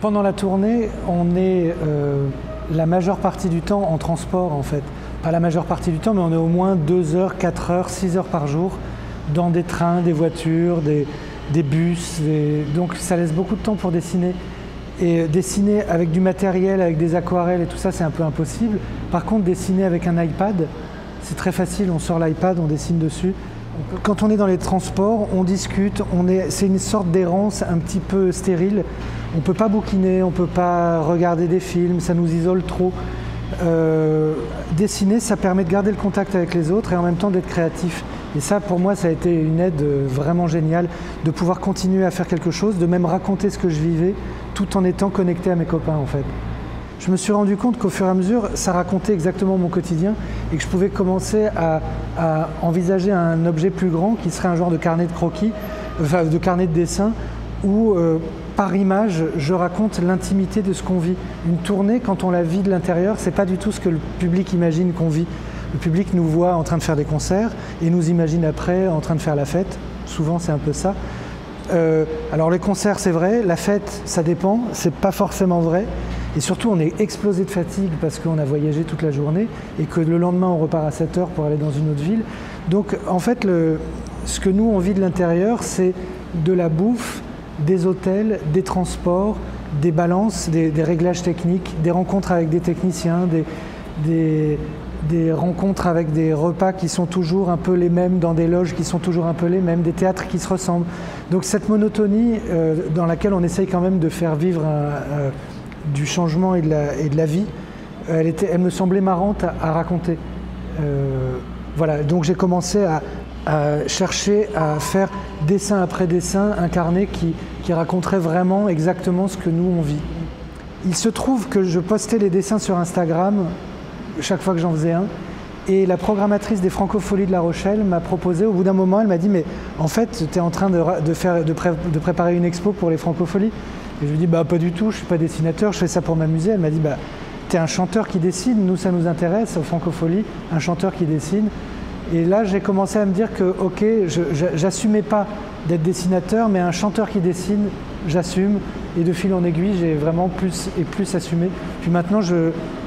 Pendant la tournée, on est la majeure partie du temps en transport en fait. Pas la majeure partie du temps, mais on est au moins 2 heures, 4 heures, 6 heures par jour dans des trains, des voitures, des bus. Donc ça laisse beaucoup de temps pour dessiner. Et dessiner avec du matériel, avec des aquarelles et tout ça, c'est un peu impossible. Par contre, dessiner avec un iPad, c'est très facile. On sort l'iPad, on dessine dessus. Quand on est dans les transports, on discute, c'est une sorte d'errance un petit peu stérile. On ne peut pas bouquiner, on ne peut pas regarder des films, ça nous isole trop. Dessiner, ça permet de garder le contact avec les autres et en même temps d'être créatif. Et ça, pour moi, ça a été une aide vraiment géniale de pouvoir continuer à faire quelque chose, de même raconter ce que je vivais tout en étant connecté à mes copains, en fait. Je me suis rendu compte qu'au fur et à mesure, ça racontait exactement mon quotidien et que je pouvais commencer à envisager un objet plus grand qui serait un genre de carnet de croquis, enfin de carnet de dessin où par image, je raconte l'intimité de ce qu'on vit. Une tournée, quand on la vit de l'intérieur, c'est pas du tout ce que le public imagine qu'on vit. Le public nous voit en train de faire des concerts et nous imagine après en train de faire la fête. Souvent, c'est un peu ça. Alors les concerts, c'est vrai, la fête, ça dépend, c'est pas forcément vrai. Et surtout, on est explosé de fatigue parce qu'on a voyagé toute la journée et que le lendemain, on repart à 7 heures pour aller dans une autre ville. Donc, en fait, ce que nous, on vit de l'intérieur, c'est de la bouffe, des hôtels, des transports, des balances, des réglages techniques, des rencontres avec des techniciens, des rencontres avec des repas qui sont toujours un peu les mêmes, dans des loges qui sont toujours un peu les mêmes, des théâtres qui se ressemblent. Donc cette monotonie dans laquelle on essaye quand même de faire vivre du changement et de la vie, elle me semblait marrante à raconter. Voilà, donc j'ai commencé à chercher à faire dessin après dessin un carnet qui raconterait vraiment exactement ce que nous on vit. Il se trouve que je postais les dessins sur Instagram chaque fois que j'en faisais un et la programmatrice des Francopholies de La Rochelle m'a proposé, au bout d'un moment, elle m'a dit mais en fait tu es en train de préparer une expo pour les Francopholies. Et je lui dis bah pas du tout, je suis pas dessinateur, je fais ça pour m'amuser. Elle m'a dit bah t'es un chanteur qui dessine, nous ça nous intéresse aux Francopholies, un chanteur qui dessine. Et là j'ai commencé à me dire que ok, j'assumais pas d'être dessinateur, mais un chanteur qui dessine, j'assume. Et de fil en aiguille, j'ai vraiment plus et plus assumé. Puis maintenant,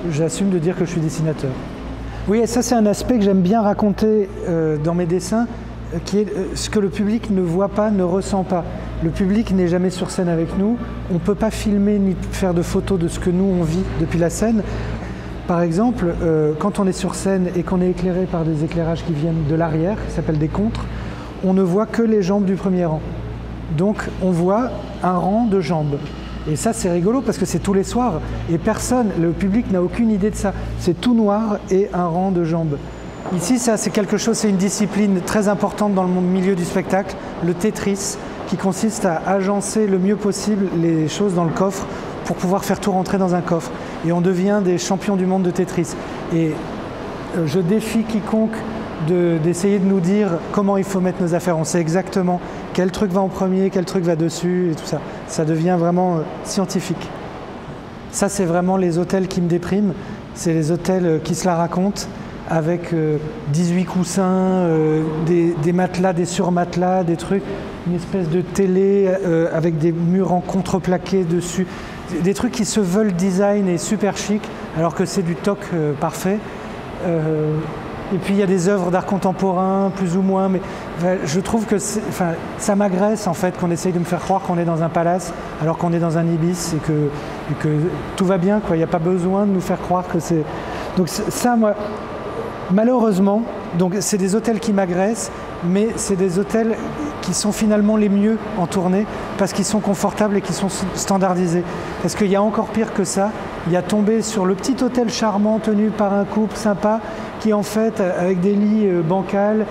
j'assume de dire que je suis dessinateur. Oui, et ça c'est un aspect que j'aime bien raconter dans mes dessins, qui est ce que le public ne voit pas, ne ressent pas. Le public n'est jamais sur scène avec nous. On ne peut pas filmer ni faire de photos de ce que nous on vit depuis la scène. Par exemple, quand on est sur scène et qu'on est éclairé par des éclairages qui viennent de l'arrière, qui s'appellent des contres, on ne voit que les jambes du premier rang. Donc on voit un rang de jambes. Et ça c'est rigolo parce que c'est tous les soirs et personne, le public n'a aucune idée de ça. C'est tout noir et un rang de jambes. Ici ça c'est quelque chose, c'est une discipline très importante dans le milieu du spectacle, le Tetris, qui consiste à agencer le mieux possible les choses dans le coffre pour pouvoir faire tout rentrer dans un coffre. Et on devient des champions du monde de Tetris. Et je défie quiconque d'essayer de nous dire comment il faut mettre nos affaires. On sait exactement quel truc va en premier, quel truc va dessus et tout ça. Ça devient vraiment scientifique. Ça, c'est vraiment les hôtels qui me dépriment. C'est les hôtels qui se la racontent avec 18 coussins, des matelas, des surmatelas, des trucs, une espèce de télé avec des murs en contreplaqué dessus. Des trucs qui se veulent design et super chic alors que c'est du toc parfait. Et puis il y a des œuvres d'art contemporain, plus ou moins, mais je trouve que ça m'agresse en fait qu'on essaye de me faire croire qu'on est dans un palace alors qu'on est dans un ibis et que tout va bien, quoi. Il n'y a pas besoin de nous faire croire que c'est... Donc ça, moi, malheureusement, donc c'est des hôtels qui m'agressent, mais c'est des hôtels qui sont finalement les mieux en tournée parce qu'ils sont confortables et qui sont standardisés. Parce qu'il y a encore pire que ça, il y a tombé sur le petit hôtel charmant tenu par un couple sympa qui en fait, avec des lits bancals,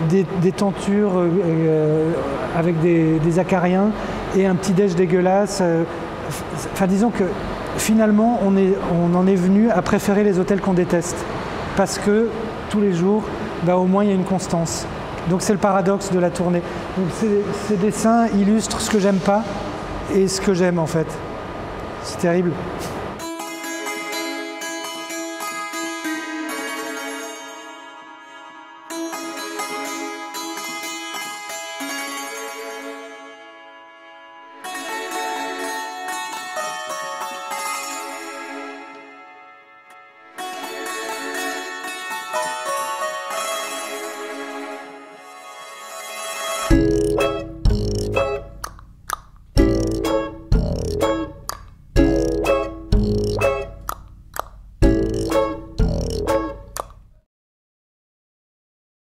des tentures avec des acariens et un petit déj dégueulasse. Enfin disons que finalement on en est venu à préférer les hôtels qu'on déteste parce que tous les jours, bah, au moins il y a une constance. Donc c'est le paradoxe de la tournée. Donc ces dessins illustrent ce que j'aime pas et ce que j'aime en fait. C'est terrible.